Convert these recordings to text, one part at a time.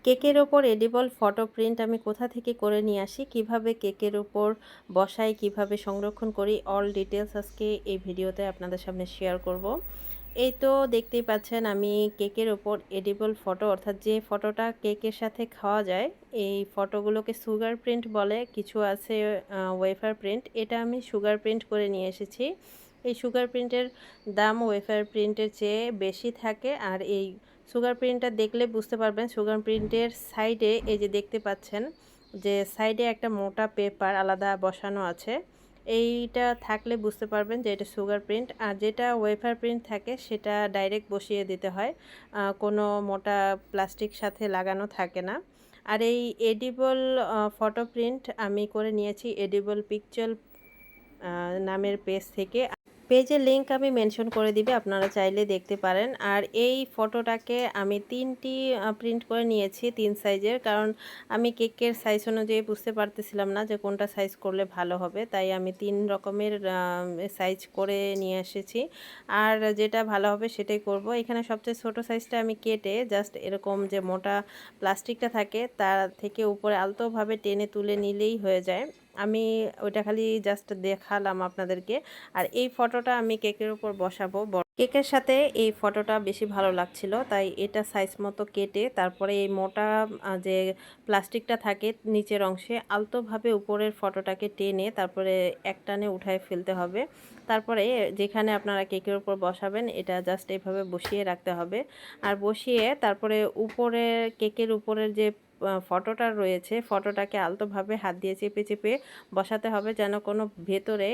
কেকের ওপর edible photo print আমি কোথা থেকে করে নিয়ে আসি, কিভাবে কেকের ওপর বসাই, কিভাবে সংরক্ষণ করি, অল ডিটেলস আজকে এই ভিডিওতে আপনাদের সামনে শেয়ার করব। এই তো দেখতেই পাচ্ছেন আমি কেকের ওপর এডিবল ফটো, অর্থাৎ যে ফটোটা কেকের সাথে খাওয়া যায়, এই ফটোগুলোকে সুগার প্রিন্ট বলে, কিছু আছে ওয়েফার প্রিন্ট। এটা আমি সুগার প্রিন্ট করে নিয়ে এসেছি। এই সুগার প্রিন্টের দাম ওয়েফার প্রিন্টের চেয়ে বেশি থাকে। আর এই সুগার প্রিন্টটা দেখলে বুঝতে পারবেন, সুগার প্রিন্টের সাইডে এই যে দেখতে পাচ্ছেন যে সাইডে একটা মোটা পেপার আলাদা বসানো আছে। এইটা থাকলে বুঝতে পারবেন যে এটা সুগার প্রিন্ট। আর যেটা ওয়েফার প্রিন্ট থাকে সেটা ডাইরেক্ট বসিয়ে দিতে হয়, কোনো মোটা প্লাস্টিক সাথে লাগানো থাকে না। আর এই এডিবল ফটো প্রিন্ট আমি করে নিয়েছি এডিবল পিকচার নামের পেজ থেকে। পেজের লিংক আমি মেনশন করে দিবে, আপনারা চাইলে দেখতে পারেন। আর এই ফটোটাকে আমি 3টি প্রিন্ট করে নিয়েছি 3 সাইজের, কারণ আমি কেকের সাইজ অনুযায়ী বুঝতে পারতেছিলাম না যে কোনটা সাইজ করলে ভালো হবে, তাই আমি 3 রকমের সাইজ করে নিয়ে এসেছি। আর যেটা ভালো হবে সেটাই করব। এখানে সবচেয়ে ছোট সাইজটা আমি কেটে জাস্ট এরকম যে মোটা প্লাস্টিকটা থাকে তার থেকে উপরে আলতোভাবে টেনে তুলে নিলেই হয়ে যায়। আমি ওইটা খালি জাস্ট দেখালাম আপনাদেরকে। আর এই ফটোটা আমি কেকের উপর বসাবো। কেকের সাথে এই ফটোটা বেশি ভালো লাগছিল, তাই এটা সাইজ মতো কেটে তারপরে এই মোটা যে প্লাস্টিকটা থাকে নিচের অংশে আলতোভাবে উপরের ফটোটাকে টেনে তারপরে একটানে উঠায় ফেলতে হবে। তারপরে যেখানে আপনারা কেকের উপর বসাবেন এটা জাস্ট এইভাবে বসিয়ে রাখতে হবে। আর বসিয়ে তারপরে উপরের কেকের উপরের যে ফটোটা রয়েছে, ফটোটাকে আলতোভাবে হাত দিয়ে চেপে চেপে বসাতে হবে, যেন কোনো ভেতরে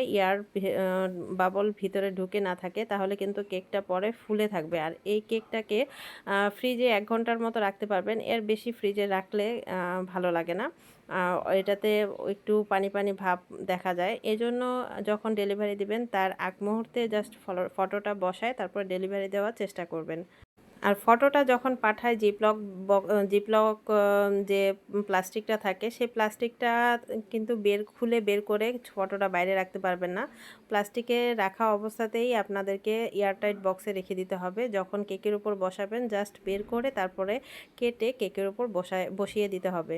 বাবল ভিতরে ঢুকে না থাকে, তাহলে কিন্তু কেকটা পরে ফুলে থাকবে। আর এই কেকটাকে ফ্রিজে 1 ঘন্টার মতো রাখতে পারবেন, এর বেশি ফ্রিজে রাখলে ভালো লাগে না। এটাতে একটু পানি পানি ভাব দেখা যায়, এজন্য যখন ডেলিভারি দিবেন তার আগ মুহূর্তে জাস্ট ফটোটা বসায় তারপর ডেলিভারি দেওয়ার চেষ্টা করবেন। আর ফটোটা যখন পাঠায় জিপলক যে প্লাস্টিকটা থাকে সেই প্লাস্টিকটা কিন্তু খুলে বের করে ফটোটা বাইরে রাখতে পারবেন না। প্লাস্টিকে রাখা অবস্থাতেই আপনাদেরকে এয়ারটাইট বক্সে রেখে দিতে হবে। যখন কেকের উপর বসাবেন জাস্ট বের করে তারপরে কেটে কেকের উপর বসিয়ে দিতে হবে।